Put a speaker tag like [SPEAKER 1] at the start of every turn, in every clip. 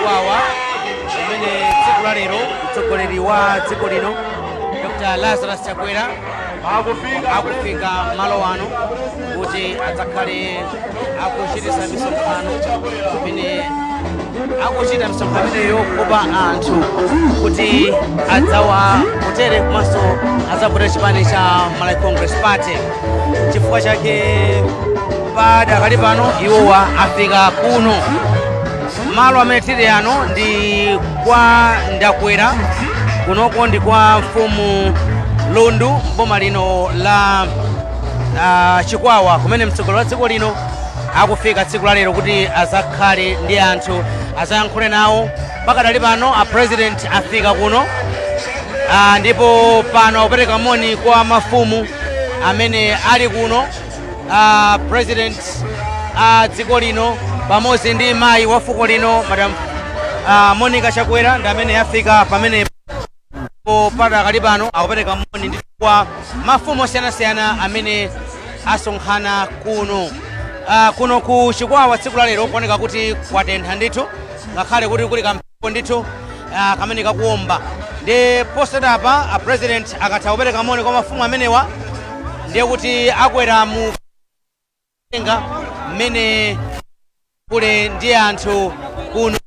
[SPEAKER 1] Chikwawa amene tsiku la lero mtsogoleri wa dziko lino Dr. Lazarus Chakwera akufika malo ano kuti adzakhale akuchitisa misonkhano imene akuchita misonkhano imeneyo kukopa anthu kuti adzawavotere komanso adzavotera chipani cha Malawi Congress Party. Chifukwa chake padakali pano iwowa afika kuno malo amene tili ano ndi kwa Ndakwera, kunoko ndi kwa mfumu Lundu mboma lino la Chikwawa, kumene mtsogoleri wa dziko lino akufika tsiku la lero kuti azakhale ndi anthu azayankhule nawo. Pakadali pano a president afika kuno, ndipo pano akupereka moni kwa mafumu amene ali kuno. President a dziko lino pamodzi ndi mayi wa fuko lino Madam Monica Chakwera ndi amene afika pamene padakali pano akupereka moni ndi kwa mafumu osiyanasiyana amene asonkhana kuno. Kuno ku Chikwawa tsiku la lero kuoneka kuti kwatentha ndithu, ngakhale kuti kuli kamphepo ndithu kamene kakuomba. Ndi posachedwapa a president akatha kupereka moni kwa mafumu amenewa ndiye kuti akwera mu tenga mmene kule ndi anthu kuno.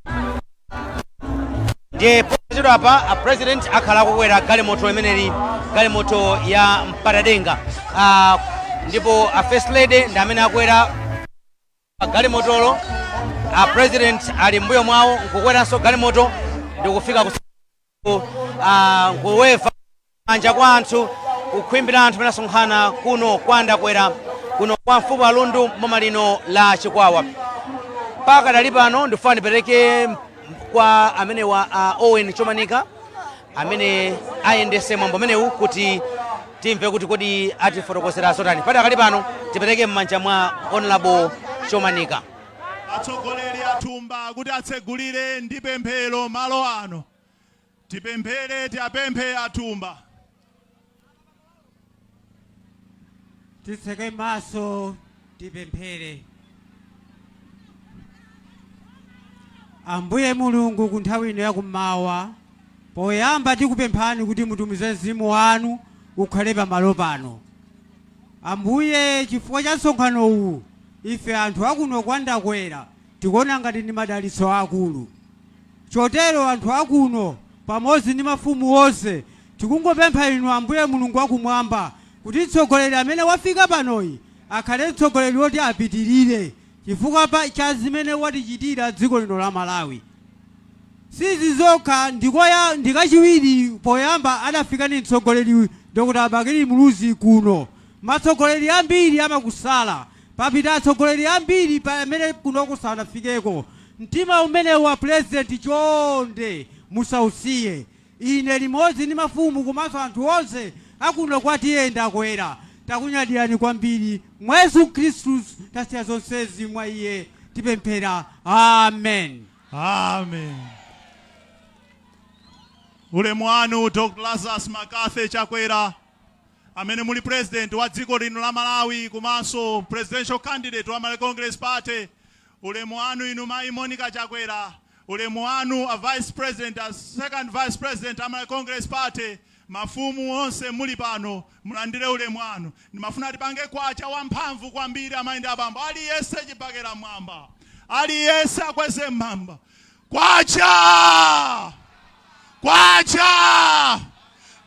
[SPEAKER 1] Ndiye posachedwapa a president akhala akukwera galimoto imeneli, galimoto ya mpatadenga, ndipo a first lady ndi amene akwera galimotolo. A president ali mbuyo mwawo nkukweranso galimoto ndi kufika kuweva manja kwa anthu, kukhwimbira anthu amene asonkhana kuno kwa Ndakwera, kuno kwa mfumu Lundu mboma lino la Chikwawa. Pakadali pano ndifuna ndipereke kwa amene wa Owen Chomanika amene ayendese mwambo umenewu kuti timve kuti kodi atifotokozera zotani. Pakadali pano tipereke m'manja mwa Honorable Chomanika.
[SPEAKER 2] Atsogoleri athumba kuti atsegulire ndi pemphero malo ano. Tipemphere tiapemphe athumba.
[SPEAKER 3] Titseke maso tipemphere. Ambuye Mulungu ku nthawi ino yakummawa, poyamba tikupemphani kuti mutumize mzimu wanu ukhale pamalo pano. Ambuye, chifukwa cha msonkhano uwu ife anthu akuno kwa Ndakwera tikuona ngati ndi madalitso akulu. Chotero anthu akuno pamodzi ndi mafumu onse tikungopempha inu Ambuye Mulungu wakumwamba kuti mtsogoleri amene wafika panoyi akhale mtsogoleri woti apitirire chifukwa cha zimene watichitira dziko lino la Malawi. Sizi zokha, ndikachiwiri poyamba adafika ni mtsogoleri Dr. Bakili Muluzi kuno. Matsogoleri ambiri amakusala, papita atsogoleri ambiri pamene kuno kusanafikeko. Mtima umene wa president chonde musausiye. Ine limodzi ndi mafumu komanso anthu onse akuno kwatiye Ndakwera takunyadirani kwambiri. Mwa Yesu Khristu tasiya zonsezi mwa iye tipemphera. Amen.
[SPEAKER 2] Amen. Ulemu wanu Dr. Lazarus Makathe Chakwera amene muli president wa dziko lino la Malawi komanso presidential candidate wa Malawi Congress Party. Ulemu wanu inu mayi Monica Chakwera. Ulemu wanu a vice president, a second vice president wa Malawi Congress Party. Mafumu onse muli pano mulandire ulemu wanu. Ndimafuna tipange kwacha wamphamvu kwambiri amayenda abambo. Aliyense chipakera mwamba, aliyense akweze mmamba. Kwacha! Kwacha!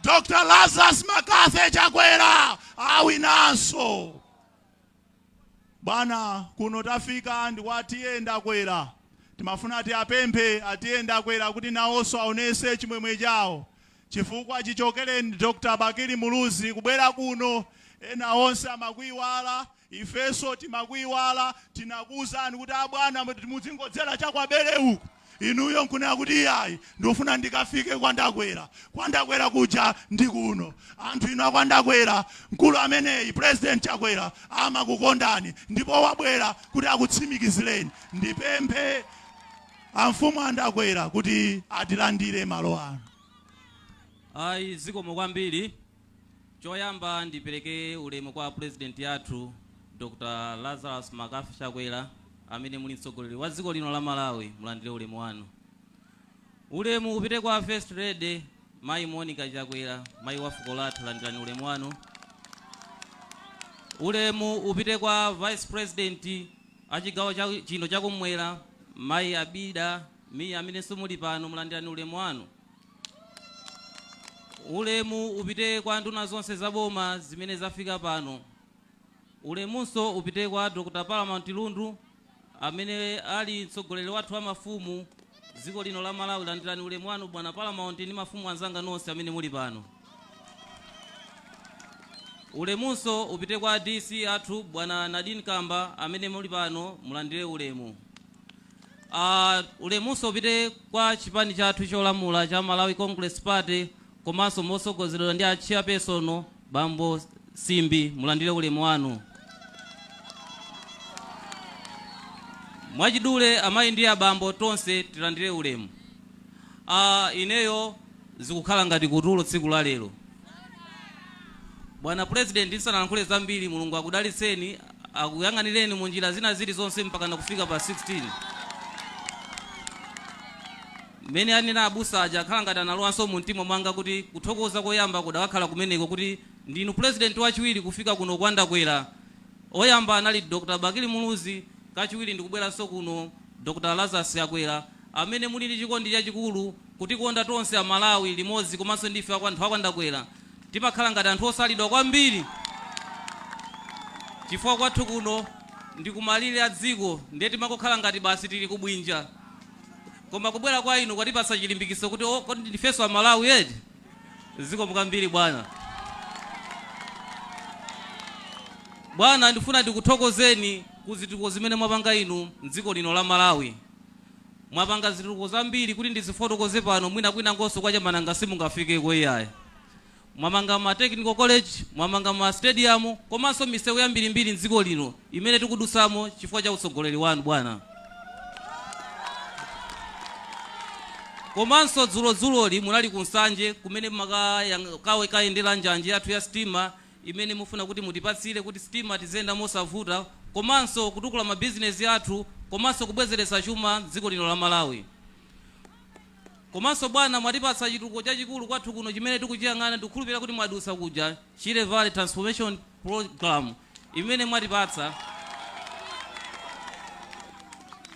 [SPEAKER 2] Dr. Lazarus Makathe Chakwera awinanso. Bwana kuno tafika ndi watiye Ndakwera. Timafuna tiapemphe atiye Ndakwera kuti nawonso aonese chimwemwe chawo. Chifukwa chichokereni Dr. Bakili Muluzi kubwera kuno ena onse amakwiwala, ifeso timakwiwala, tinakuwuzani kuti abwana muzingodzera chakwabere uku. Inuyo nkunena kuti yayi ndofuna ndikafike kwa Ndakwera. Kwa Ndakwera kuja ndi kuno. Anthu inu kwa Ndakwera mkulu ameneyi president Chakwera amakukondani ndipo wabwera kuti akutsimikizireni. Ndipemphe amfumu a Ndakwera kuti atilandire malo ano.
[SPEAKER 4] Ayi zikomo kwambiri. Choyamba ndipereke ulemu kwa president yathu Dr. Lazarus Makathe Chakwera amene muli mtsogoleri wa dziko lino la Malawi, mulandire ulemu wanu. Ulemu upite kwa First Lady Mai Monica Chakwera, Mai wa fuko lathu landirani ulemu wanu. Ulemu upite kwa Vice President achigawo chino chakumwera Mai Abida Mia amene simuli pano mulandirani ulemu wanu. Ulemu upite kwa nduna zonse zaboma zimene zafika pano. Ulemunso upite kwa Dr. Palamount Lundu amene ali mtsogoleri wathu wa mafumu dziko lino la Malawi landirani ulemu wanu bwana Palamount ndi mafumu anzanga nonse amene muli pano. Ulemunso upite kwa DC athu bwana Nadine Kamba amene muli pano mulandire ulemu. Ulemunso upite kwa chipani chathu cholamula cha Malawi Congress Party komanso mosogozedwa ndi chairperson Bambo Simbi mulandire ulemu wanu. Mwachidule amayi ndi abambo tonse tilandire ulemu. Ineyo zikukhala ngati kutulo tsiku la lero. Bwana President ndisanalankhule zambiri, Mulungu akudalitseni akuyang'anireni mu njira zina zili zonse mpaka nakufika pa 16. Mene anena abusa aja akhala ngati analowanso mu mtima mwanga kuti kuthokoza koyamba kudakhala kumeneko kuti ndinu president wachiwiri kufika kuno Kulankhula. Oyamba anali Dr. Bakili Muluzi, kachiwiri ndikubweranso kuno Dr. Lazarus Chakwera amene muli ndi chikondi chachikulu kuti konda tonse a Malawi limodzi komanso ndife anthu Kulankhula. Timakhala ngati anthu osalidwa kwambiri chifukwa kwathu kuno ndikumalire a dziko ndiye timakokhala ngati basi tili kubwinja. Koma kubwera kwa inu kwatipasa chilimbikiso kuti kodi ndifeso a Malawi edi ziko mukambiri bwana. Bwana ndifuna ndikuthokozeni kuzituko zimene mwapanga inu mdziko lino la Malawi. Mwapanga zituko zambiri kuti ndizifotokoze pano mwina kwina ngonso kwa chamananga simungafike kweyaya. Mwamanga ma technical college, mwamanga ma stadium, komanso misewu yambirimbiri mdziko lino imene tikudusamo chifukwa cha utsogoleri wanu bwana. Komanso dzuloli munali kunsanje kumene kawe kayendera njanje yathu ya stima imene mufuna kuti mutipatsire kuti stima tizenda mosavuta, komanso kutukula ma business yathu, komanso kubwezeretsa chuma dziko lino la Malawi. Komanso bwana mwatipatsa chituko chachikulu kwathu kuno chimene tikuchiyang'ana ndikukhulupirira kuti mwadusa kuja Chile Valley Transformation Program imene mwatipatsa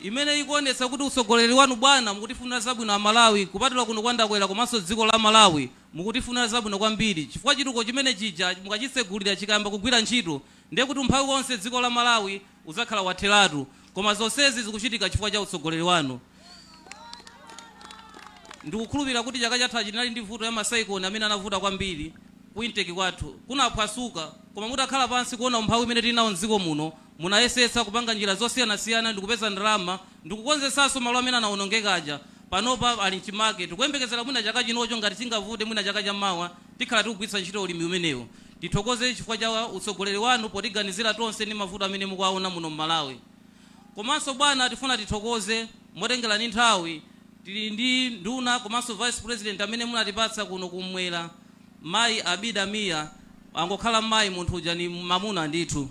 [SPEAKER 4] imene ikuonetsa kuti utsogoleri wanu bwana mukutifunira zabwino a Malawi kupatula kuno Kulankhula komanso dziko la Malawi mukutifunira zabwino kwambiri chifukwa chituko chimene chija mukachisegulira chikayamba kugwira ntchito ndiye kuti umphawi wonse dziko la Malawi uzakhala watheratu, koma zonsezi zikuchitika chifukwa cha utsogoleri wanu. Ndikukhulupirira kuti chaka chatha chinali ndi vuto ya masaikoni amene anavuta kwambiri kuinteki kwathu kunaphwasuka, koma mutakhala pansi kuona umphawi imene tinawo mdziko muno munayesetsa kupanga njira zosiyanasiyana ndikupeza ndalama ndikukonzesanso malo amene anaonongekaja panopa ali mchimake. Tikuyembekezera mwina chaka chinocho ngati chingavute mwina chaka chammawa tikhala tikugwiritsa ntchito ulimi umenewo. Tithokoze chifukwa cha utsogoleri wanu potiganizira tonse ndi mavuto amene mukuwaona muno Malawi. Komanso bwana tifuna tithokoze motengera ndi nthawi tili ndi nduna komanso vice president amene munatipatsa kuno kumwera Mai Abida Mia angokhala mayi munthu uja ni mamuna ndithu.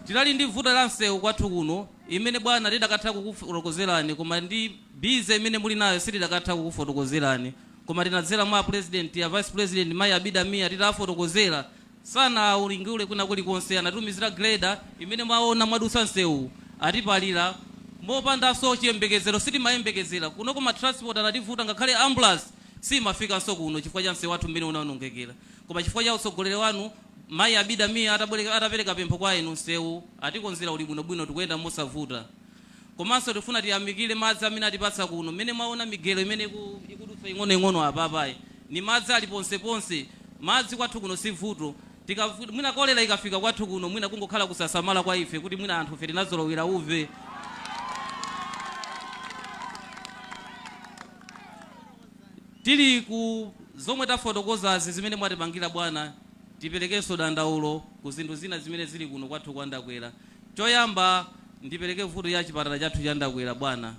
[SPEAKER 4] Tilali ndi vuto la msewu kwathu kuno imene bwana tidakatha kukufotokozerani koma ndi bize imene muli nayo sitidakatha kukufotokozerani, koma tinadzera mwa president ya vice president Mai Abida Mia titafotokozera sana ulingule kuna kulikonse anatumizira grader imene mwaona mwadusa msewu atipalira mopandanso chiyembekezero sitimayembekezera kuno koma transport anativuta ngakhale ambulance simafikanso kuno chifukwa cha msewu wathu mmene unaonongekera, koma chifukwa cha utsogoleri wanu Mai Abida Mia atapereka pempho kwa inu msewu atikonzera uli bwinobwino tikuyenda mosavuta. Komanso tifuna tiyamikire madzi amene atipatsa kuno mmene mwaona migero imene ikudutsa ing'onoing'ono apapayi ni madzi ali ponseponse. Madzi kwathu kuno si vuto, mwina kolera ikafika kwathu kuno mwina kungokhala kusasamala kwa ife kuti mwina anthu fe tinazolowera uve. Tili ku zomwe tafotokozazi zimene mwatipangira bwana tiperekenso dandaulo ku zinthu zina zimene zili kuno kwathu Kulankhula. Choyamba ndipereke vuto ya chipatala chathu cha Ndakwera bwana.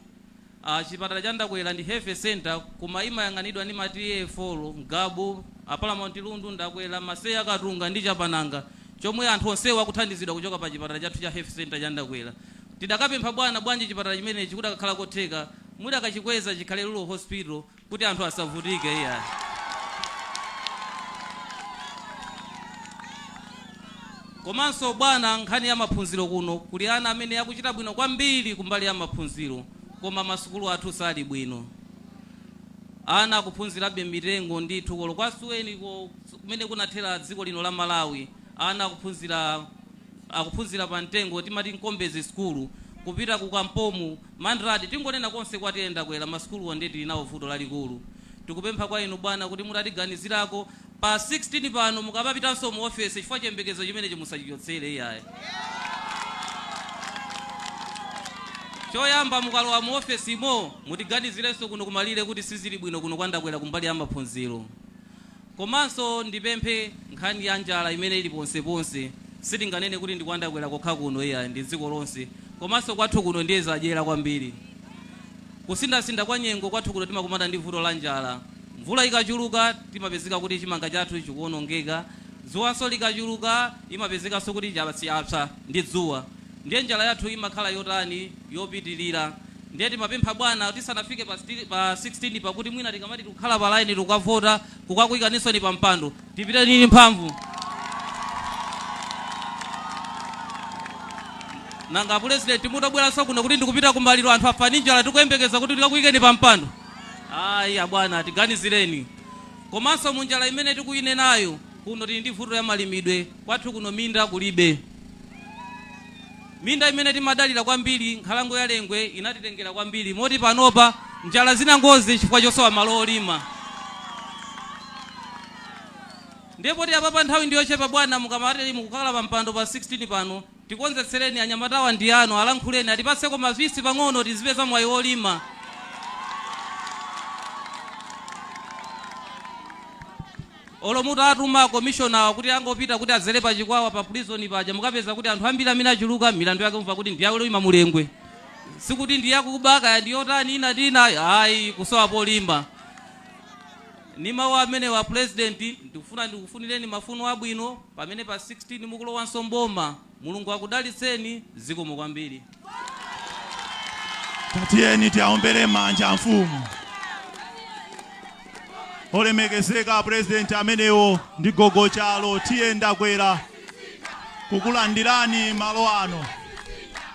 [SPEAKER 4] Chipatala cha Ndakwera ndi health center koma imayang'anidwa ndi matiye folo Ngabu Palamount Lundu Ndakwera Maseya Katunga ndi Chapananga chomwe anthu onsewa akuthandizidwa kuchoka pa chipatala chathu cha health center cha Ndakwera. tidakapempha bwana bwanji chipatala chimenechi kuti akakhala kotheka mwina akachikweza chikhale Lero hospital kuti anthu asavutike iya. Komanso bwana nkhani ya maphunziro kuno kuli ana amene akuchita bwino kwambiri kumbali ya maphunziro koma masukulu athu sali bwino. Ana akuphunzirabe mitengo ndithu kolo kwasuweni kumene kunathera dziko lino la Malawi. Ana akuphunzira pa mtengo timati Nkombezi skulu kupita ku Kampomu Mandradi tingonena konse kwatiyenda kwera masukulu wandeti linawo vuto lalikulu. Tikupempha kwa inu bwana kuti mutatiganizirako pa 16 pano mukapapitanso mu office chifukwa chembekezo chimene chimusachichotsere iyaye. Choyamba mukalowa mu office imo mutiganizirenso kuno kumalire kuti sizili bwino kuno kwandakwera kumbali ya maphunziro. Komanso ndipemphe nkhani ya njala imene ili ponse sitinganene kuti ndikwandakwera kokha kuno iyaye ndi dziko lonse. Komanso kwathu kuno ndiye zadyera kwambiri. Kusindasinda kwa nyengo kwathu kuno timakumana ndi vuto la njala. Mvula ikachuluka timapezeka kuti chimanga chathu chikuonongeka. Dzuwanso likachuluka imapezekanso kuti chapsa ndi dzuwa. Ndiye njala yathu imakhala yotani yopitilira. Ndiye timapempha bwana kuti sanafike pa 16 pakuti mwina tikamati tikukhala pa line tukavota kukakuikaninso ni pa mpando tipite nini mphamvu. Nanga president mutabweranso kuno kuti ndikupita kumbaliro anthu afani njala tikuyembekeza kuti tikakuikeni pa mpando. Aya bwana tiganizireni. Komanso munjala imene tikuyine nayo kuno tili ndi vuto ya malimidwe kwathu kuno minda kulibe. Minda imene timadalira kwambiri nkhalango ya Lengwe inatitengera kwambiri moti panopa njala zinangozi chifukwa chosowa malo olima. Ndipo ti apapa nthawi ndiyochepa bwana mukamati mukukhala pa mpando pa 16 pano tikonzetsereni anyamatawa ndi ano alankhuleni atipaseko mavisi pang'ono tizipeza mwayi olima. Olomuta atuma commissioner kuti angopita kuti azere pa Chikwawa pa prison paja mukapeza kuti anthu ambiri amene achuluka milandu yake mva kuti ndiyawo lima mulengwe. Sikuti ndiyakubaka ndiyotani ina ayi kusowa polimba. Ni mawu amene wa president ndikufunireni mafuno abwino pamene pa 16 mukulowanso mboma. Mulungu akudalitseni zikomo kwambiri.
[SPEAKER 2] Tatiyeni tiaombere manja mfumu. Olemekezeka president amenewo ndi gogo chalo tiyenda kwera kukulandirani malo ano.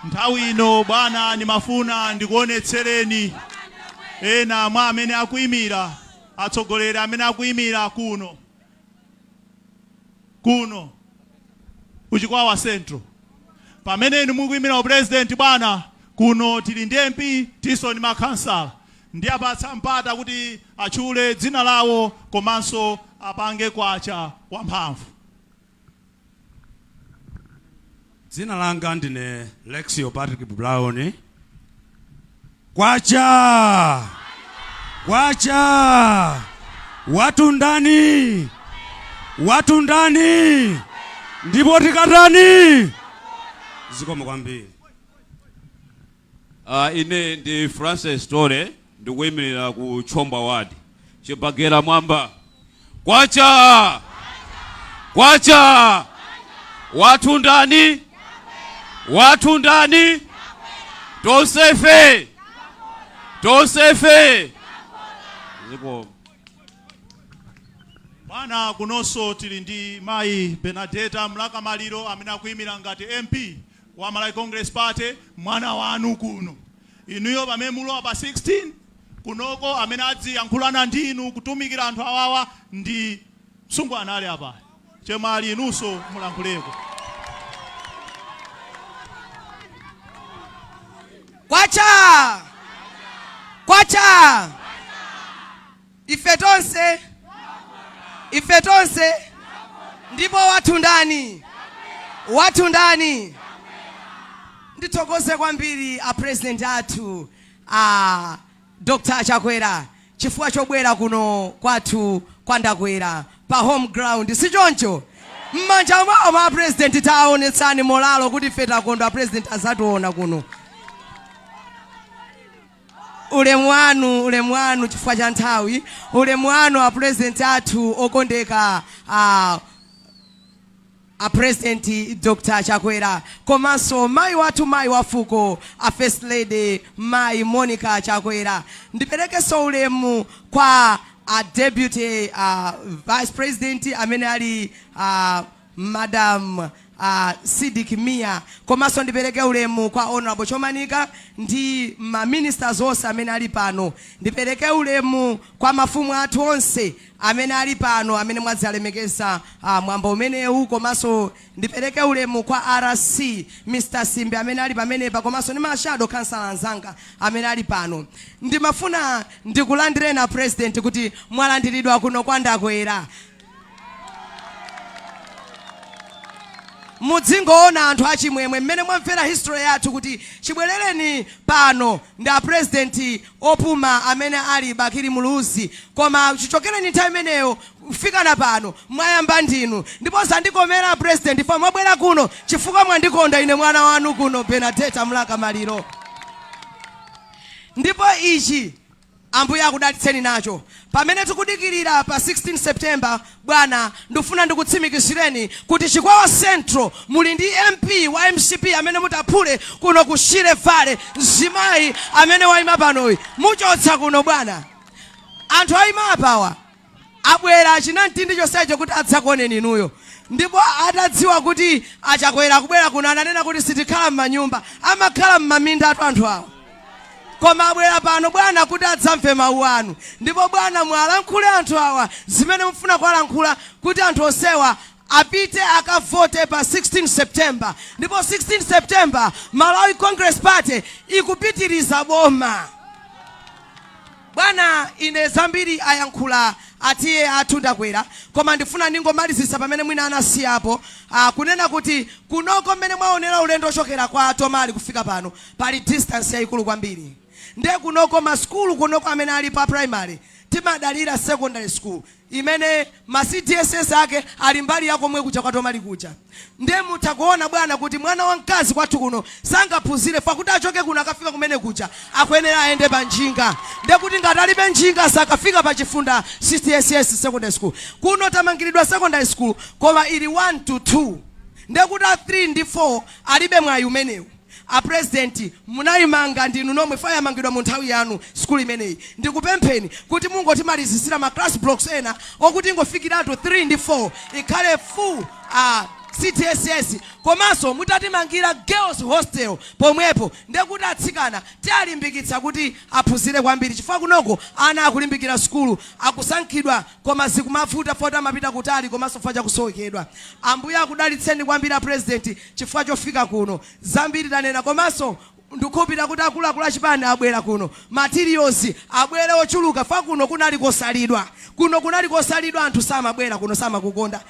[SPEAKER 2] Nthawi ino bwana nimafuna ndikuonetsereni ena mwa amene akuyimira atsogoleri amene akuyimira kuno Chikwawa Central. Pamene inu mukuyimira president bwana kuno tili ndi MP tiso ni makansala. Ndiye apatsa mpata kuti achule dzina lawo komanso apange kwacha wamphamvu.
[SPEAKER 5] Dzina langa ndine Lexio Patrick Brown. Kwacha watu ndani ndipo tikatani zikomo kwambiri.
[SPEAKER 6] Ine ndi Francis Tore ndikuyimirira ku Chomba Ward Chipagera mwamba. Kwacha watu ndani tosefe ziko
[SPEAKER 2] bwana. Kunonso tili ndi Mayi Benadetta Mlakamaliro amene akuyimira ngati MP wa Malawi Congress Party mwana wanu kuno. Inuyo pamene mulowa pa 16 kunoko amene adziyankhulana ndinu kutumikira anthu awawa ndi msungwana ali apa. Chemali inunso mulankhuleko.
[SPEAKER 7] Kwacha ife tonse ndipo watu ndani ndithokoze kwambiri a president athu Dr. Chakwera chifukwa chobwera kuno kwathu kwandakwera pa home ground sichoncho. Mmanja mwawo ma president taonetsani molalo kuti ife takondwa president azationa kuno. Ulemu wanu chifukwa cha nthawi. Ulemu wanu a president athu okondeka a President Dr. Chakwera, komanso mai watu mai wafuko, a First Lady mai Monica Chakwera. Ndipereke so ulemu kwa a Deputy Vice President amene ali Madam Sidik Mia, komanso ndipereke ulemu kwa Honorable Chomanika ndi ma ministers onse amene ali pano. Ndipereke ulemu kwa mafumu athu onse amene ali pano amene mwadzialemekeza mwambo umenewu, komanso ndipereke ulemu kwa RC Mr. Simbe amene ali pamenepa, komanso ndi mashado kansala anzanga amene ali pano. Ndimafuna ndikulandire na president kuti mwalandiridwa kuno kwa Ndakwera. Mudzingoona anthu achimwemwe mmene mwamvera history yathu kuti chibwerereni pano ndi a president opuma amene ali Bakiri Muluzi, koma chichokereni nthawi imeneyo kufika na pano mwayamba ndinu, ndipo zandikomera president fa mwabwera kuno chifukwa mwandikonda ine mwana wanu kuno Benedetta Mlaka Maliro. Ndipo ichi Ambuye akudalitseni nacho. Pamene tikudikirira pa 16 September bwana, ndifuna ndikutsimikizireni kuti Chikwawa Central muli ndi MP wa MCP amene mutaphule kuno kushire vale mzimayi amene waima panoyi muchotsa kuno bwana. Anthu aima apawa abwera achinantindi chonsecho kuti adzakuoneni inuyo, ndipo atadziwa kuti Achakwera kubwera kuno ananena kuti sitikhala m'manyumba, amakhala m'maminda athu anthu awa. Koma abwera pano bwana kuti adzamve mawu anu, ndipo bwana mwalankhule anthu awa zimene mufuna kuwalankhula kuti anthu onsewa apite akavote pa 16 September. Ndipo 16 September Malawi Congress Party ikupitiriza boma. Bwana ine zambiri ayankhula atiye athu Ndakwera, koma ndifuna ndingomalizisa pamene mwina anasiyapo kunena kuti kunoko mmene mwaonera ulendo ochokera kwa Atomali kufika pano pali distance yayikulu kwambiri. Ndiye kunoko maskulu kunoko amene ali pa primary timadalira secondary school imene ma CDSS ake ali mbali yako mwe kucha kwa Tomali kucha. Ndiye mutakuona bwana kuti mwana wamkazi kwathu kuno sangaphunzire fa kuti achoke kuno akafika kumene kucha akwenera aende pa njinga. Ndiye kuti ngatalibe njinga sakafika pa chifunda CDSS secondary school. Kuno tamangiridwa secondary school koma ili 1 to 2. Ndiye kuti 3 ndi 4 alibe mwayi umenewu. A president munayimanga ndinu nomwe faya mangidwa mu nthawi yanu school imeneyi. Ndikupempheni kuti mungotimalizisira ma class blocks ena okuti ingofikiratu 3 ndi 4 ikhale full CTSS, komanso mutatimangira girls hostel pomwepo. Ndiye kuti atsikana tialimbikitsa kuti aphunzire kwambiri chifukwa kunoko ana akulimbikira skulu akusankhidwa koma zikumavuta fota amapita kutali komanso facha kusowekedwa. Ambuye akudalitseni kwambiri a president chifukwa chofika kuno. Zambiri tanena komanso ndikupita kuti akuluakulu achipani abwera kuno, materials abwere ochuluka fa kuno kunali kosalidwa. Kuno kunali kosalidwa anthu samabwera kuno samakukonda.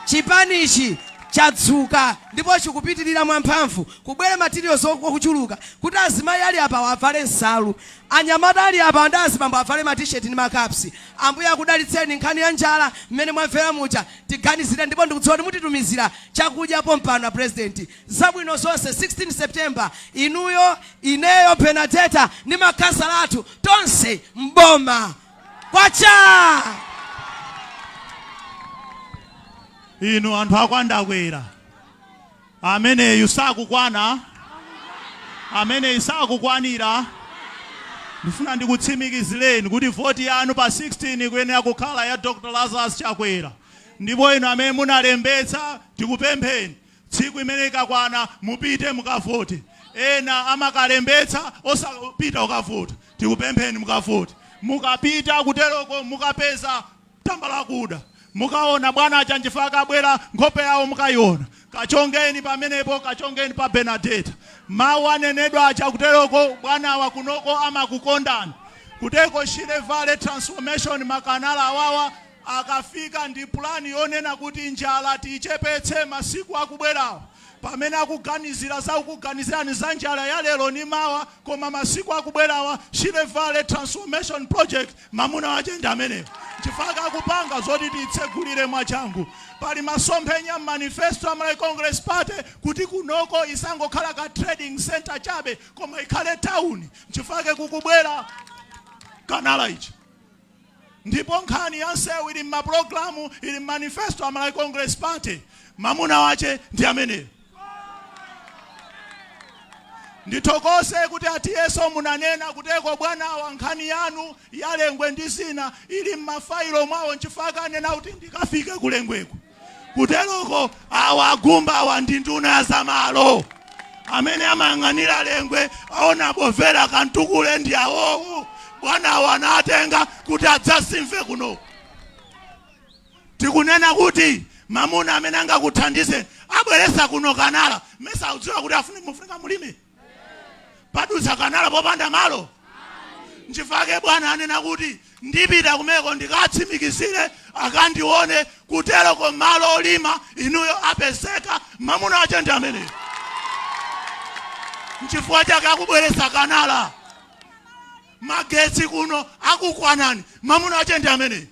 [SPEAKER 7] Chipanichi chadzuka ndipo chikupitirira mwamphamvu kubwera materials okuchuluka kuti azimayi ali apa avale nsalu, anyamata ali apa ndi azibambo avale ma t-shirt ndi makapsi. Ambuye akudalitseni nkhani ya njala mmene mwamvera mucha tiganizira, ndipo ndikudziwa kuti mutitumizira chakudya pompano a president. Zabwino zonse 16 September inuyo ineyo Benedetta ndi makansala athu tonse mboma kwacha.
[SPEAKER 2] Inu anthu akwa Ndakwera amene yusakukwana amene isakukwanira, ndifuna ndikutsimikizireni kuti voti yanu pa 16 ikuyenera kukhala ya Dr. Lazarus Chakwera. Ndipo inu amene munalembetsa tikupempheni tsiku imene ikakwana mupite mukavote. Ena amakalembetsa osapita ukavota, tikupempheni mukavote. Mukapita kuteroko mukapeza tambala kuda, mukaona bwana achanjifaka abwera nkhope yawo mukayiona, kachongeni pamenepo, kachongeni pa Benedetta. Mawu anenedwa acha kuteroko bwana wa kunoko amakukondani. Kuteko shire vale transformation makanala awawa akafika ndi plani yonena kuti njala tichepetse masiku akubwerawo. Pamene akuganizira za ukuganizirani za njala ya lero ni mawa, koma masiku akubwerawa shire vale transformation project mamuna wachenda amenewo. Chifaka akupanga zoti titsegulire mwachangu. Pali masomphenya manifesto ya Malawi Congress Party kuti kunoko isangokhala ka trading center chabe koma ikhale town. Chifake kukubwera kanala ichi. ndipo nkhani ya nsewu ili m'maprogramu, ili manifesto a Malawi Congress Party. Mamuna wache ndi ameneyo. Ndithokoze kuti atiyeso munanena kuteko bwana wa nkhani yanu yalengwe ndi zina ili m'mafailo mwawo nchifaka anena kuti ndikafike kulengweko. Kuteroko awagumba awa ndi nduna ya zamalo. Amene amayang'anira lengwe aona bovera kantukule ndi awowo. Bwana wanatenga kuti adzasimve kuno. Tikunena kuti mamuna amene angakuthandize abweresa kuno Kanala. Mesa udziwa kuti mufunika mulime. Padusa Kanala popanda malo. Nchifake bwana anena kuti ndipita kumeko ndikatsimikizire akandione kutero ko malo olima inuyo apeseka. Mamuna wache ndi amene. Nchifukwa chake akubweresa Kanala. Magetsi kuno akukwanani. Mamuna wache ndi amene.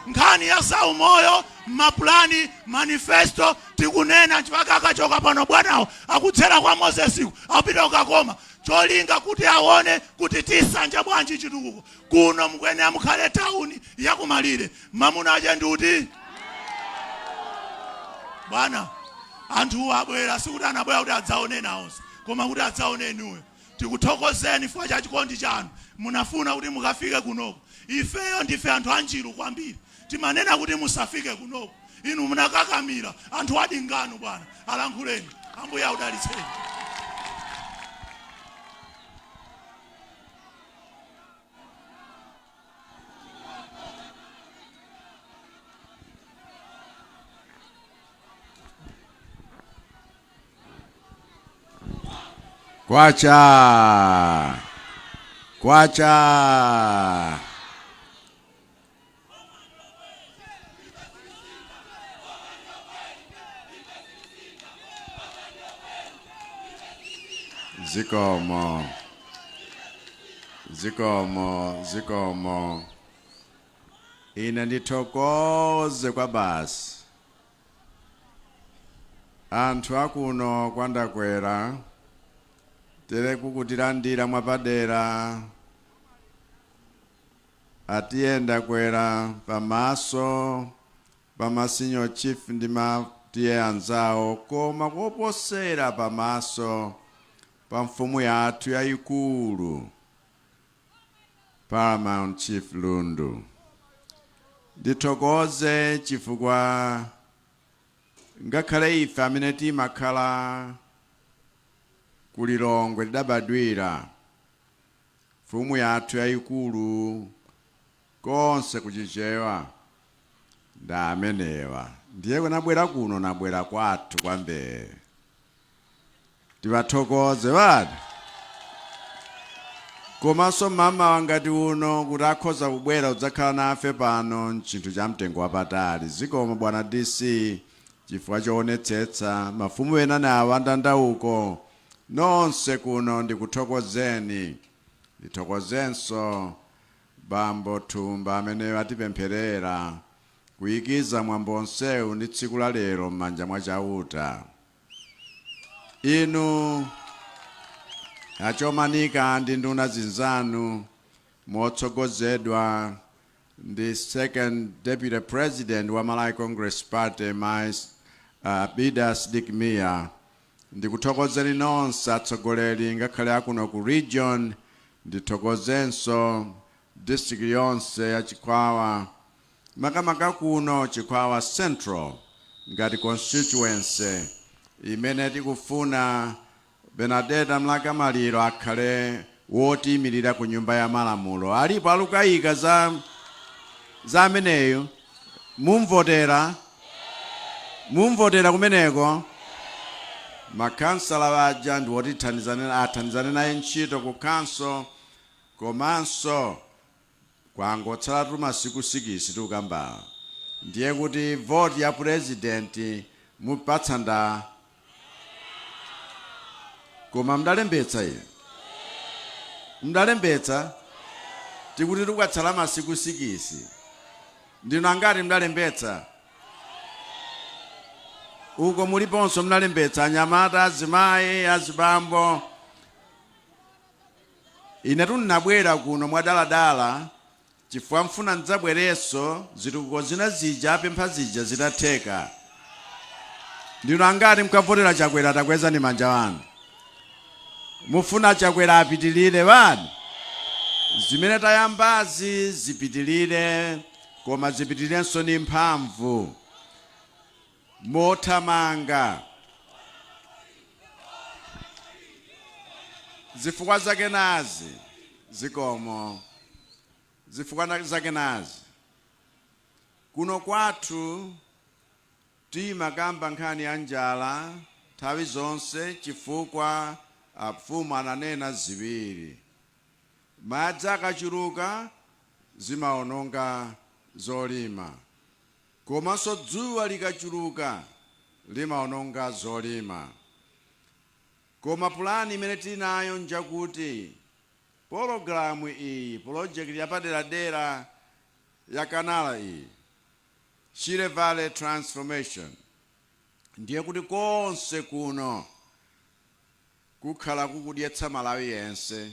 [SPEAKER 2] Nkhani ya saumoyo, maplani, manifesto tikunena nchifaka akachoka pano bwanawo akudzera kwa Moses apita ukakoma. Cholinga kuti aone kuti tisanja bwanji chitukuko. Kuno mkwene amukhale tauni ya kumalire. Mamuna wache ndi uti. Bwana, anthu abwera sikuti anabwera kuti adzaone nawonse. Koma kuti adzaone inuyo. Tikuthokozeni chifukwa cha chikondi chanu. Munafuna kuti mukafike kunoko. Ifeyo ndife anthu anjiru kwambiri. Timanena kuti musafike kunoko. Inu munakakamira. Anthu adingano bwana. Alankhuleni. Ambuye audalitseni.
[SPEAKER 8] Kwacha. Kwacha. Zikomo. Zikomo. Zikomo. Ine ndithokoze kwa basi. Anthu akuno kwandakwera. Tere kukutilandira mwapadera. Atienda kwera pamaso pamasinyo chief ndi matiye anzawo koma koposera pamaso pa mfumu yathu yayikulu Paramount Chief Lundu. Ndithokoze chifukwa ngakhale ife amene timakhala kulilongwe lidabadwira mfumu yathu yayikulu konse kuchichewa nda amenewa. Ndiye kunabwera kuno nabwera kwathu kwambe. Tiwathokoze badi. Komanso mama wangati uno kuti akhoza kubwera udzakhala nafe pano nchinthu cha mtengo wapatali. Zikomo bwana DC chifukwa choonetsetsa mafumu ena nawo andandauko. Nonse kuno ndikuthokozeni. Ndithokozenso Bambo Thumba amene atipempherera kuyikiza mwambo onsewu ndi tsiku la lero m'manja mwa chauta. Inu achomanika ndi nduna zinzanu motsogozedwa ndi second deputy president wa Malawi Congress Party Bidas Dikmia. Ndikuthokozeni nonse atsogoleri ngakhale akuno ku region. Ndithokozenso district yonse ya Chikwawa. Makamaka kuno Chikwawa Central ngati constituency imene tikufuna Benadeta Mlakamaliro akhale wotimirira ku nyumba ya malamulo. Alipo alukayika za ameneyo. Mumvotera kumeneko. Makansala waja ndi wotithandizana naye ntchito ku council komanso kwangotsala masiku 6 tukamba. Ndiye kuti vote ya president mupatsa nda koma mdalembetsa ine. Mdalembetsa tikuti tukatsala masiku 6. Ndino angati mdalembetsa. Uko muliponso mnalembetsa anyamata azimayi azibambo. Ine tunabwera kuno mwadaladala chifukwa mfuna ndzabwereso zitukuko zina zija apempha zija zitatheka. Ndinu angati mkavotera Chakwera atakweza ni manja wanu. Mufuna Chakwera apitilire bani. Zimene tayambazi zipitilire, koma zipitilirenso ni mphamvu. Mothamanga. Zifukwa zake nazi, zikomo. Zifukwa zake nazi. Kuno kwathu timakamba nkhani ya njala nthawi zonse chifukwa afumu ananena ziwiri. Madzi akachuluka zimaononga zolima, komanso dzuwa likachuluka limaononga zolima. Koma pulani imene tinayo njakuti pologalamu iyi, project yapaderadera ya kanala iyi, Shire Valley Transformation, ndiye kuti konse kuno kukhala kukudyetsa Malawi yense.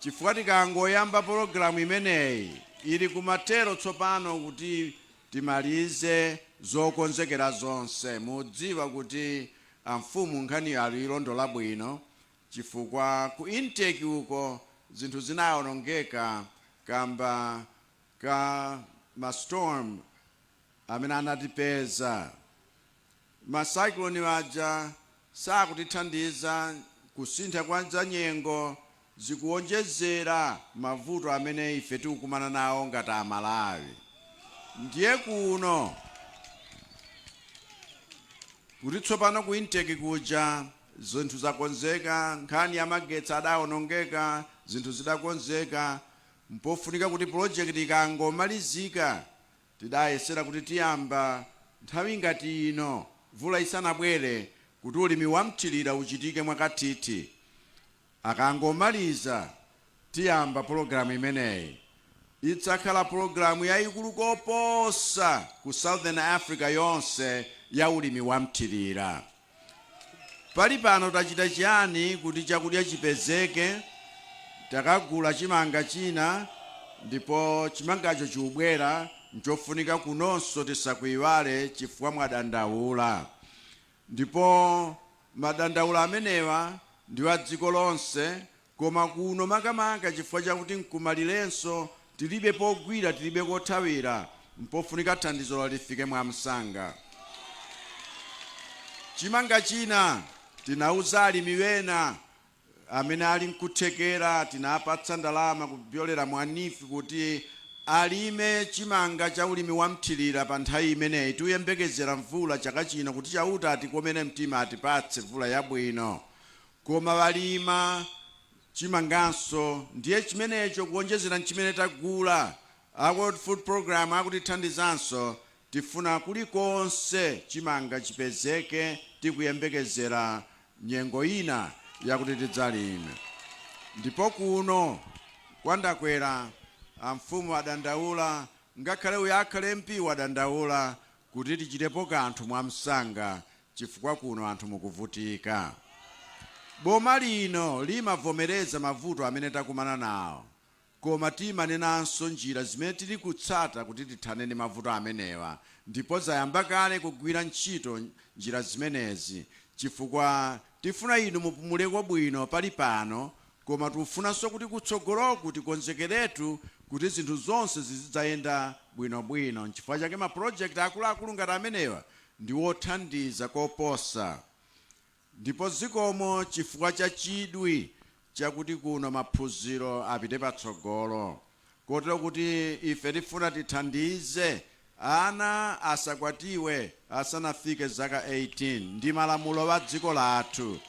[SPEAKER 8] Chifukwa tikangoyamba pologalamu imeneyi ili kumatero tsopano kuti timalize zokonzekera zonse. Mudziwa kuti amfumu nkhani alilondola bwino, chifukwa ku intake uko zinthu zinaonongeka kamba ka mastorm amene anatipeza. Macyclone waja sakutithandiza, kusintha kwa nyengo zikuonjezera mavuto amene ife tikukumana nawo ngati Amalawi. Ndiye kuno kuti tsopano ku intake kuja zinthu zakonzeka, nkhani ya magetsi adaonongeka, zinthu zidakonzeka. Mpofunika kuti project ikangomalizika tidayesera kuti tiyamba nthawi ngati ino, mvula isanabwere, kuti ulimi wamthirira uchitike mwakathithi. Akangomaliza tiyamba pologalamu imeneyi. Idzakhala pologalamu yayikulu koposa ku Southern Africa yonse ya ulimi wamthirira. Pali pano tachita chiyani kuti chakudya chipezeke? Takagula chimanga china, ndipo chimangacho chiubwera. Nchofunika kunonso tisakuiwale chifukwa mwadandaula. Ndipo madandaula amenewa ndiwa dziko lonse, koma kuno makamaka chifukwa chakuti nkumalirenso tilibe pogwira, tilibe kothawira, mpofunika thandizo lifike mwamsanga. Chimanga china tinauza alimi wena amene ali nkuthekera, tinapatsa ndalama kupyolera mwanifi kuti alime chimanga cha ulimi wamthirira pa nthawi imeneyi. Tuyembekezera mvula chaka chino kuti chauta atikomene mtima atipatse mvula yabwino. Koma walima chimanganso ndiye chimenecho kuonjezera nchimene tagula. World Food Program akutithandizanso, tifuna kulikonse chimanga chipezeke, tikuyembekezera nyengo ina yakuti tidzalime. Ndipo kuno kwa Ndakwera amfumu adandaula, ngakhale uyo akhale MP wadandaula kuti tichitepo kanthu mwamsanga chifukwa kuno anthu mukuvutika. Boma lino limavomereza mavuto amene takumana nawo, koma timanenanso njira zimene tili kutsata kuti tithane ndi mavuto amenewa. Ndipo zayamba kale kugwira ntchito njira zimenezi, chifukwa tifuna inu mupumuleko bwino pali pano, koma tufunanso kuti kutsogoloku tikonzekeretu kuti zinthu zonse zidzayenda bwinobwino. Chifukwa chake ma project akuluakulu ngati amenewa ndi wothandiza koposa. Ndipo zikomo chifukwa cha chidwi chakuti kuno maphunziro apite patsogolo, kotero kuti ife tifuna tithandize ana asakwatiwe asanafike zaka 18 ndi malamulo wa dziko lathu.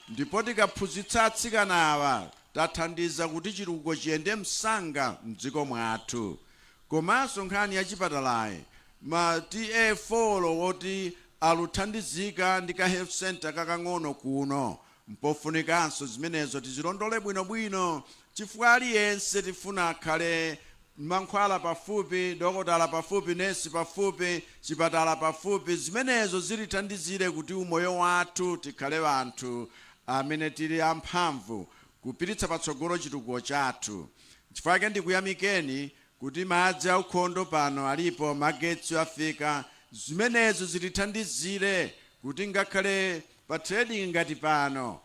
[SPEAKER 8] Ndipo tikaphunzitsa atsikanawa tathandiza kuti chitukuko chiyende msanga mdziko mwathu. Komanso nkhani ya chipatalayi, ma TA4 woti aluthandizika ndi ka health center kakang'ono kuno, mpofunikanso zimenezo tizilondole bwinobwino, chifukwa aliyense tifuna akhale mankhwala pafupi, dokotala pafupi, nesi pafupi, chipatala pafupi. Zimenezo zilithandizire kuti umoyo wathu tikhale anthu amene tili amphamvu kupititsa patsogolo chitukuko chathu. Chifukwa ndikuyamikeni kuti madzi aukhondo pano alipo, magetsi afika. Zimenezo zitithandizire kuti ngakhale pa trading ngati pano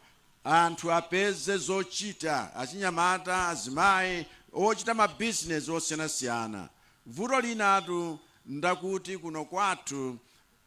[SPEAKER 8] anthu apeze zochita, achinyamata, azimayi, ochita mabizinesi osiyanasiyana. Vuto linatu ndakuti kuno kwathu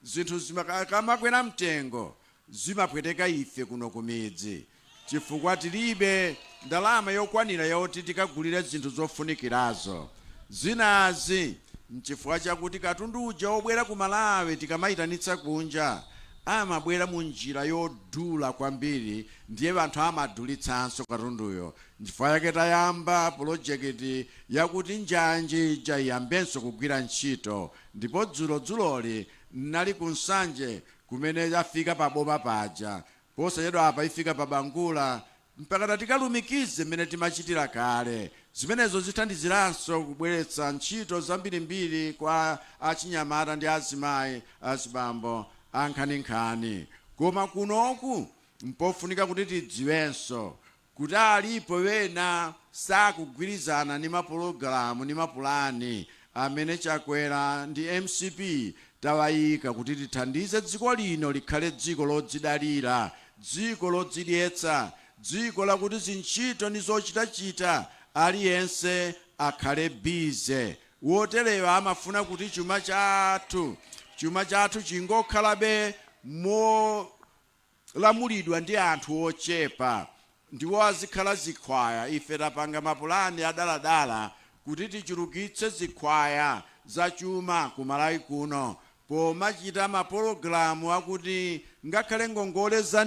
[SPEAKER 8] zinthu zikamakwera mtengo zimapweteka ife kuno kumidzi, chifukwa tilibe ndalama yokwanira yoti tikagulire zinthu zofunikirazo. Zinazi mchifukwa chakuti katundu uja obwera ku Malawi tikamayitanitsa kunja amabwera mu njira yodula kwambiri, ndiye anthu amadulitsanso katunduyo. Chifukwa yake tayamba project yakuti njanji ija iyambenso kugwira ntchito, ndipo dzuloli nali kunsanje kumene afika pa boma paja, posachedwa apa ifika pa Bangula, mpaka tikalumikize mmene timachitira kale. Zimenezo zithandiziranso kubweretsa ntchito zambirimbiri kwa achinyamata ndi azimayi, azibambo, ankhaninkhani. Koma kunoku mpofunika kuti tidziwenso kuti alipo wena sakugwirizana ni mapulogalamu ni mapulani amene Chakwera ndi MCP tawayika kuti tithandize dziko lino likhale dziko lodzidalira, dziko lodzidyetsa, dziko lakuti zintchito ndi zochitachita aliyense akhale bize. Wotereyo amafuna kuti chuma chathu chingokhalabe molamulidwa ndi anthu ochepa, ndiwo azikhala zikhwaya. Ife tapanga mapulani adaladala kuti tichulukitse zikhwaya za chuma ku Malawi kuno, pomachita mapulogalamu akuti ngakhale ngongole za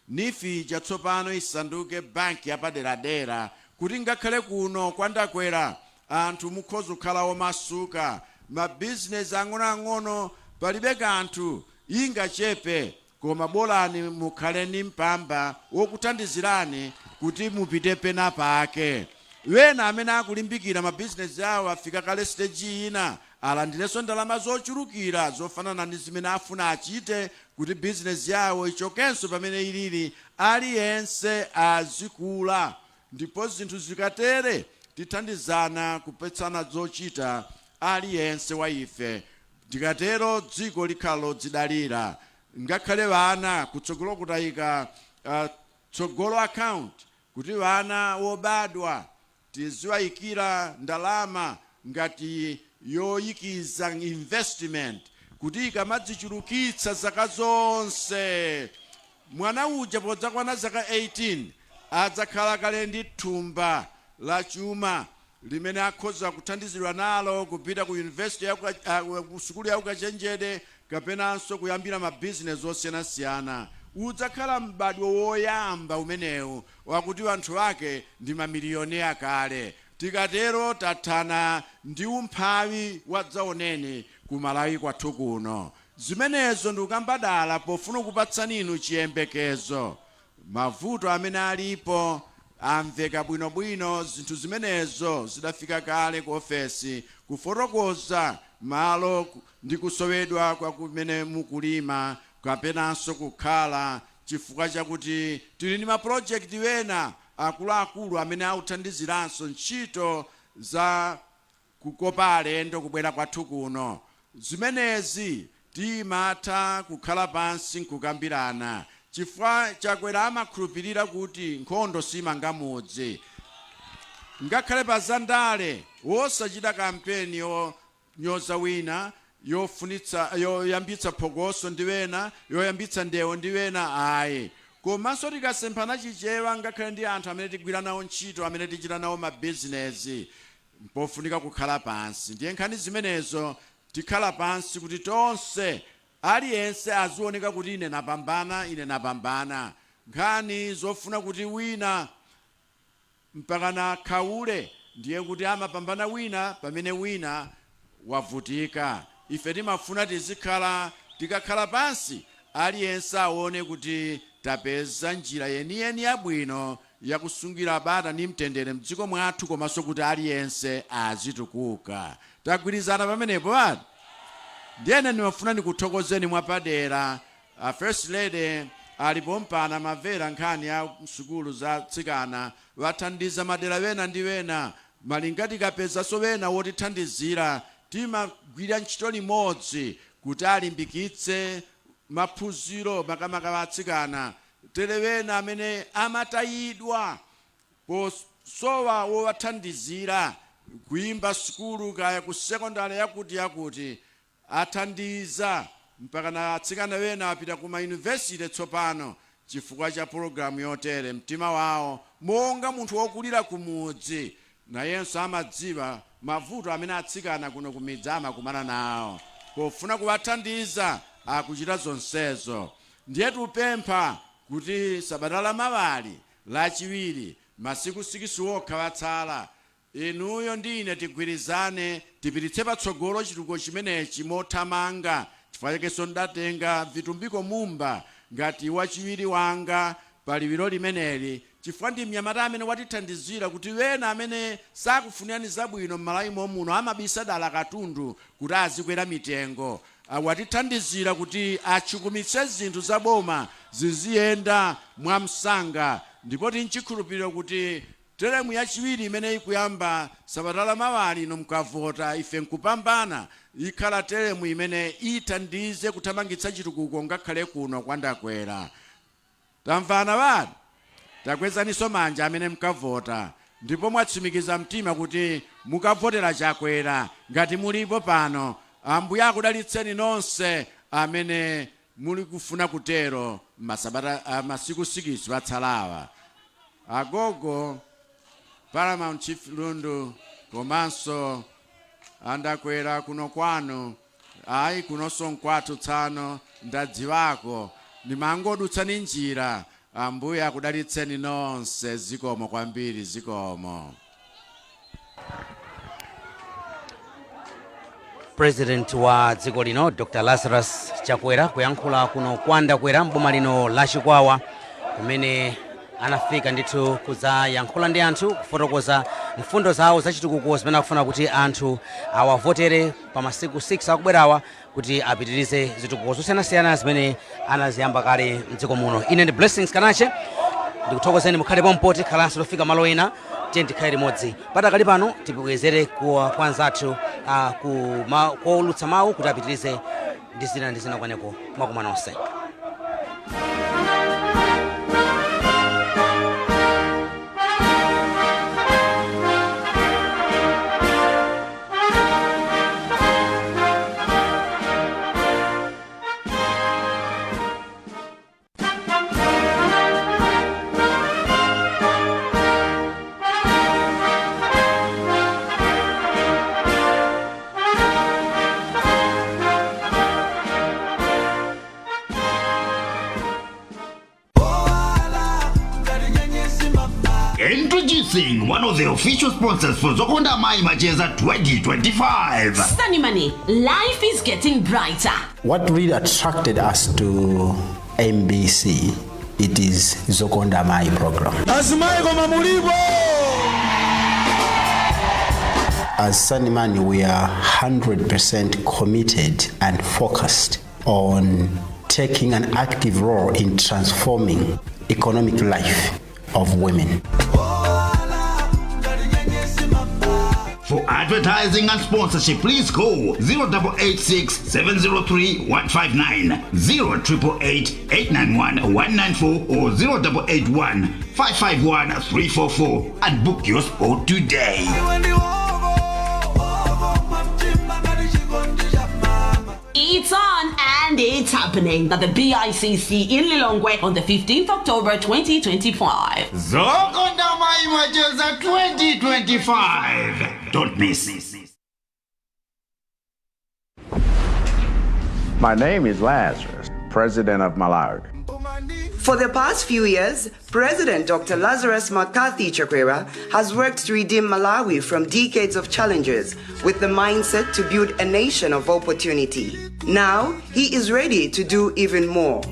[SPEAKER 8] nifi ija tsopano isanduke banki yapaderadera, kuti ngakhale kuno kwa Ndakwera anthu mukhoza kukhala Wamasuka, mabizinesi ang'onoang'ono palibe kanthu ingachepe, koma bolani mukhale ni mpamba wokuthandizirani kuti mupite pena pake. Wena amene akulimbikira mabizinesi awo afika kale stage ina alandireso ndalama zochulukira zofanana ndi zimene afuna achite kuti bizinesi yawo ichokenso pamene ilili, aliyense azikula. Ndipo zinthu zikatere tithandizana kupetsana zochita aliyense wa ife, tikatero dziko likhala lodzidalira. Ngakhale vana kutsogolo kutayika tsogolo account kuti vana wobadwa tiziwayikira ndalama ngati yoyikiza investment, kuti ikamadzichulukitsa zaka zonse mwana uja podzakwana zaka 18 adzakhala kale ndi thumba la chuma limene akhoza kuthandizidwa nalo kupita ku university ku sukulu ya ukachenjede kapenanso kuyambira mabizinesi osiyanasiyana. Udzakhala mbadwo woyamba umenewu wakuti anthu ake ndi mamiliyonea kale. Tikatero tathana ndi umphawi wadzaoneni ku Malawi kwathu kuno. Zimenezo ndikukambadala pofuna kupatsani inu chiyembekezo. Mavuto amene alipo amveka bwinobwino, zinthu zimenezo zidafika kale ku ofesi kufotokoza malo ndi kusowedwa kwa kumene mukulima kapenanso kukhala, chifukwa chakuti tili ndi maprojekti wena akuluakulu amene akuthandiziranso ntchito za kukopa alendo kubwera kwathu kuno. Zimenezi timatha kukhala pansi nkukambirana, chifukwa Chakwera amakhulupirira kuti nkhondo simanga mudzi. Ngakhale pa zandale wosachita kampeni yonyoza wina, yoyambitsa phokoso ndi wena, yoyambitsa ndewo ndi wena, ayi. Komanso tikasemphana chichewa ngakhale ndi anthu amene tigwira nawo ntchito, amene tichita nawo mabizinesi, pofunika kukhala pansi. Ndiye nkhani zimenezo tikhala pansi kuti tonse aliyense azioneka kuti ine napambana. Nkhani zofuna kuti wina mpaka na khaule ndiye kuti amapambana wina pamene wina wavutika. Ife timafuna tikakhala pansi aliyense aone kuti tapeza njira yeniyeni yabwino yakusungira bata ndi mtendere mdziko mwathu, komanso kuti aliyense azitukuka. Tagwirizana pamenepo ati? Ndiyene ndimafuna ndikuthokozeni mwapadera. First Lady alipo mpana mavera nkhani ya msukulu za tsikana, vathandiza madera wena ndi wena malingati kapeza sowena wotithandizira timagwira ntchito limodzi kuti alimbikitse maphunziro makamaka atsikana telewena amene amatayidwa posowa wowathandizira kuimba sukulu kaya ku sekondari yakuti athandiza mpaka na atsikana wena apita ku mayunivesiti tsopano chifukwa cha programu yotere mtima wawo monga munthu wokulira kumudzi nayenso amadziwa mavuto amene atsikana kuno kumidzi amakumana nawo pofuna kuwathandiza akuchita zonsezo. Ndiye tupempha kuti sabata la mawali lachiwiri masiku 6 wokha watsala inuyo ndine tigwirizane tipititse patsogolo chitukuko chimenechi mothamanga chifukwa chakenso ndatenga vitumbiko mumba ngati wachiwiri wanga paliwiro limeneli chifukwa ndi mnyamata amene watithandizira kuti wena amene sakufunirani zabwino m'Malawi muno amabisa dala katundu kuti azikwera mitengo watithandizira kuti achukumitse zinthu zaboma ziziyenda mwamsanga ndipo tinchikhulupiriro kuti teremu yachiwiri imene ikuyamba sabata la mawali ino mukavota ife nkupambana ikhala teremu imene ithandize kuthamangitsa chitukuko ngakhale kuno kwa Ndakwera. Tamvana bani? Takwezaniso manja amene mukavota ndipo mwatsimikiza mtima kuti mukavotera Chakwera ngati mulipo pano. Ambuye akudalitseni nonse amene muli kufuna kutero masiku 6 watsalawa. Agogo Paramount Chief Lundu komanso Ndakwera kuno kwanu ayi kunonso nkwathu tsano ndadziwako ndimangodutsani njira. Ambuye akudalitseni nonse zikomo kwambiri zikomo.
[SPEAKER 1] President wa dziko lino Dr. Lazarus Chakwera kuyankhula kuno kwa Ndakwera mboma lino la Chikwawa kumene anafika ndithu kuzayankhula ndi anthu kufotokoza mfundo zawo zachitukuko zimene akufuna kuti anthu awavotere pa masiku 6 akubwerawa kuti apitirize zitukuko zosiyanasiyana zimene anaziyamba kale mdziko muno. Ine ndi Blessings Kanache ndikuthokozeni mukhale pompoti khalanso lofika malo ena tikhale limodzi patakali pano tipikwezere kwa anzathu kuolutsa mawu kuti apitirize ndi zina kwaneko mwakuma nonse.
[SPEAKER 9] Introducing one of the official sponsors for Zokonda Mai Macheza 2025.
[SPEAKER 10] Sunny Money, life is getting brighter.
[SPEAKER 11] What really attracted us to MBC, it is Zokonda Mai program. As Sunny Money, we are 100% committed and focused on taking an active role in transforming economic life of women.
[SPEAKER 9] For advertising and sponsorship, please call 0886 703 159, 0888 891 194 or 0881 551 344 and book your spot today.
[SPEAKER 10] It's on and it's happening at the BICC in Lilongwe on the 15th October 2025.
[SPEAKER 9] Zokonda Mai Macheza 2025. Don't miss it.
[SPEAKER 12] My name is Lazarus, President of Malawi.
[SPEAKER 13] For the past few years, President Dr. Lazarus McCarthy Chakwera has worked to redeem Malawi from decades of challenges with the mindset to build a nation of opportunity. Now, he is ready to do even more.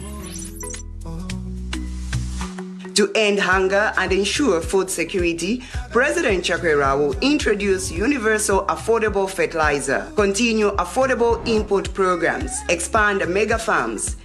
[SPEAKER 13] To end hunger and ensure food security, President Chakwera will introduce universal affordable fertilizer, continue affordable input programs, expand mega farms.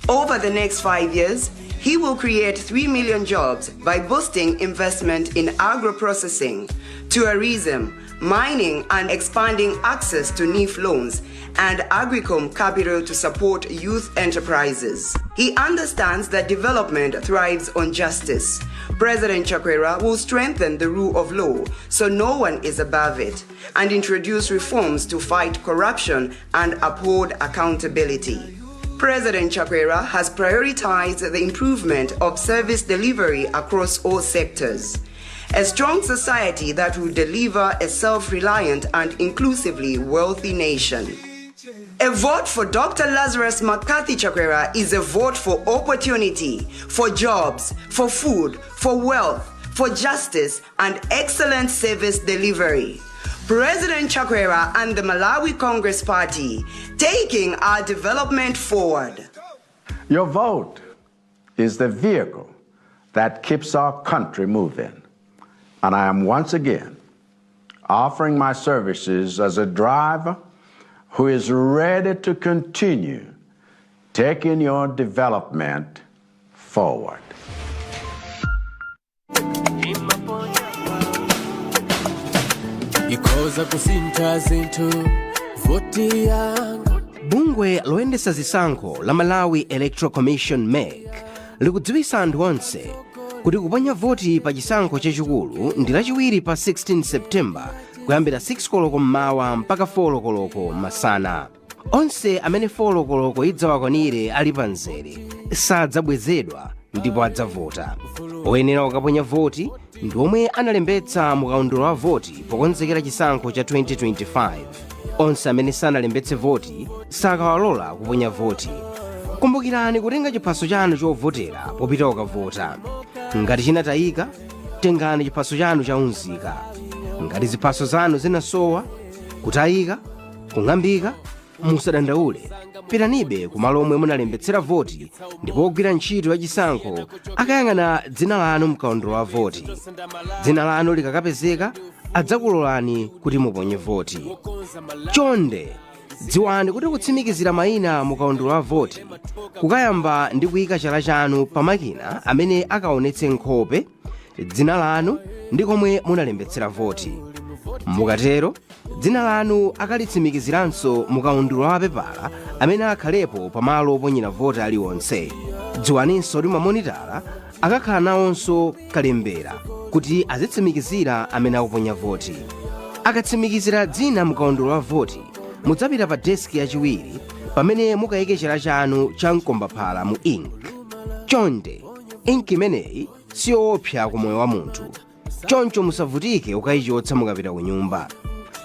[SPEAKER 13] Over the next 5 years, He will create 3 million jobs by boosting investment in agro-processing, tourism, mining, and expanding access to NIF loans and Agricom capital to support youth enterprises. He understands that development thrives on justice. President Chakwera will strengthen the rule of law so no one is above it and introduce reforms to fight corruption and uphold accountability. President Chakwera has prioritized the improvement of service delivery across all sectors. A strong society that will deliver a self-reliant and inclusively wealthy nation. A vote for Dr. Lazarus McCarthy Chakwera is a vote for opportunity, for jobs, for food, for wealth, for justice, and excellent service delivery. President Chakwera and the Malawi Congress Party taking our development forward.
[SPEAKER 12] Your vote is the vehicle that keeps our country moving. And I am once again offering my services as a driver who is ready to continue taking your development forward.
[SPEAKER 14] Bungwe loyendesa zisankho la Malawi Electoral Commission MEC likudziwisa anthu onse kuti kuponya voti pa chisankho chachikulu ndi lachiwiri pa 16 Septemba kuyambira 6 koloko mmawa mpaka 4 koloko masana. Onse amene 4 koloko idzawakwanire ali pa nzere sadzabwezedwa ndipo adzavota. Oyenera kukaponya voti ndi omwe analembetsa mukaundula wa voti pokonzekera chisankho cha 2025. Onse amene sanalembetse voti sakawalola kuponya voti. Kumbukirani kutenga chiphaso chanu chovotera popita kukavota. Ngati chinatayika, tengani chiphaso chanu chaunzika. Ngati ziphaso zanu zinasowa, kutayika, kung'ambika, musadandaule. Pitanibe kumalo omwe munalembetsera voti ndipo ogwira ntchito ya chisankho akayang'ana dzina lanu mkaundula wa voti. Dzina lanu likakapezeka, adzakulolani kuti muponye voti. Chonde, dziwani kuti kutsimikizira mayina mukaundula wa voti kukayamba ndi kuyika chala chanu pa makina amene akaonetse nkhope, dzina lanu ndi komwe munalembetsera voti. Mukatero, dzina lanu akalitsimikiziranso mukaundula wa pepala amene akhalepo pamalo oponyera voti aliwonse. Dziwaninso kuti mamonitala akakhala nawonso kalembera kuti azitsimikizira amene akuponya voti. Akatsimikizira dzina mukaundula wa voti, mudzapita pa deski yachiwiri pamene mukayike chala chanu cha mkombaphala mu ink. Chonde, ink imeneyi siyoopsa ku moyo wa munthu. Choncho musavutike ukayichotsa mukapita ku nyumba.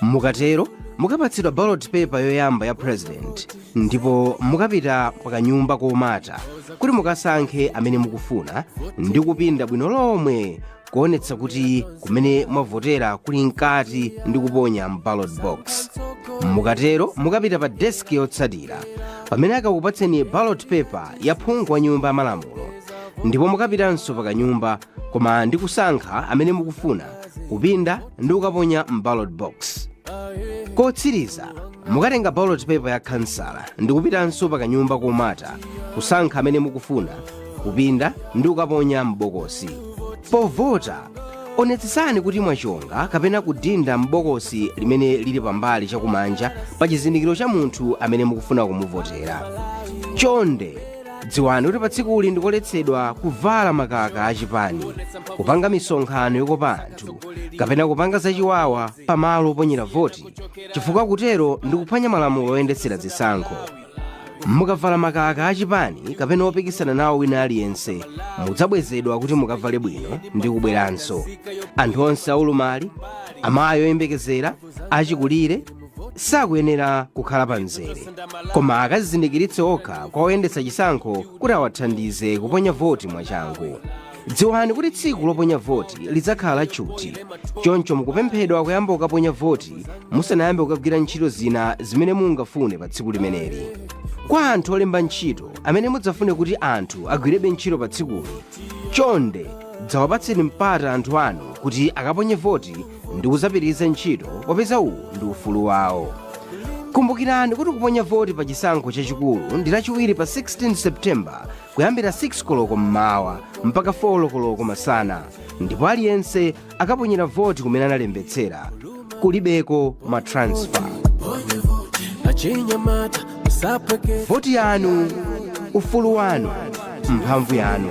[SPEAKER 14] Mukatero, mukapatsidwa ballot paper yoyamba ya president ndipo mukapita pakanyumba komata kuti mukasankhe amene mukufuna ndi kupinda bwino lomwe kuonetsa kuti kumene mwavotera kuli mkati ndi kuponya ballot box. Mukatero, mukapita pa desk yotsatira pamene akakupatseni ballot paper ya phungu wa nyumba ya malamulo ndipo mukapitanso pakanyumba koma ndi kusankha amene mukufuna kupinda ndi kukaponya ballot box. Kotsiriza, mukatenga ballot paper ya kansala ndi kupitanso pakanyumba komata kusankha amene mukufuna kupinda ndi kukaponya m'bokosi. Povota, onetsetsani kuti mwachonga kapena kudinda m'bokosi limene lili pambali chakumanja pa chizindikiro cha munthu amene mukufuna kumuvotera. Chonde, dziwani kuti pa tsikuli ndikoletsedwa kuvala makaka achipani, kupanga misonkhano yokopa anthu, kapena kupanga zachiwawa pamalo oponyera voti, chifukwa kutero ndi kuphwanya malamulo oyendetsera zisankho. Mukavala makaka achipani kapena opikisana nawo wina aliyense, mudzabwezedwa kuti mukavale bwino ndi kubweranso. Anthu onse aulumali, amayi oyembekezera, achikulire, sakuyenera kukhala pa mzere, koma akazizindikiritse okha kwa oyendetsa chisankho kuti awathandize kuponya voti mwachangu. Dziwani kuti tsiku loponya voti lidzakhala lachuti. Choncho mukupemphedwa kuyamba kukaponya voti musanayambe kukagwira ntchito zina zimene mungafune pa tsiku limeneli. Kwa anthu olemba ntchito amene mudzafune kuti anthu agwirebe ntchito pa tsikuli, chonde dzawapatseni mpata anthu anu kuti akaponye voti ndi kuzapitiriza ntchito popeza uwu ndi ufulu wawo. kumbukirani kuti kuponya voti pa chisankho chachikulu ndi lachiwiri pa 16 septemba kuyambira 6 koloko mmawa mpaka 4 koloko masana, ndipo aliyense akaponyera voti kumene analembetsera, kulibeko matransfer. Voti yanu, ufulu wanu, mphamvu yanu.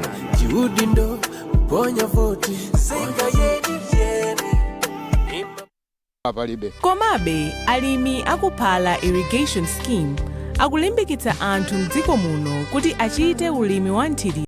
[SPEAKER 15] Komabe alimi akuphala irrigation scheme akulimbikitsa anthu mdziko muno kuti achite ulimi wa nthirira.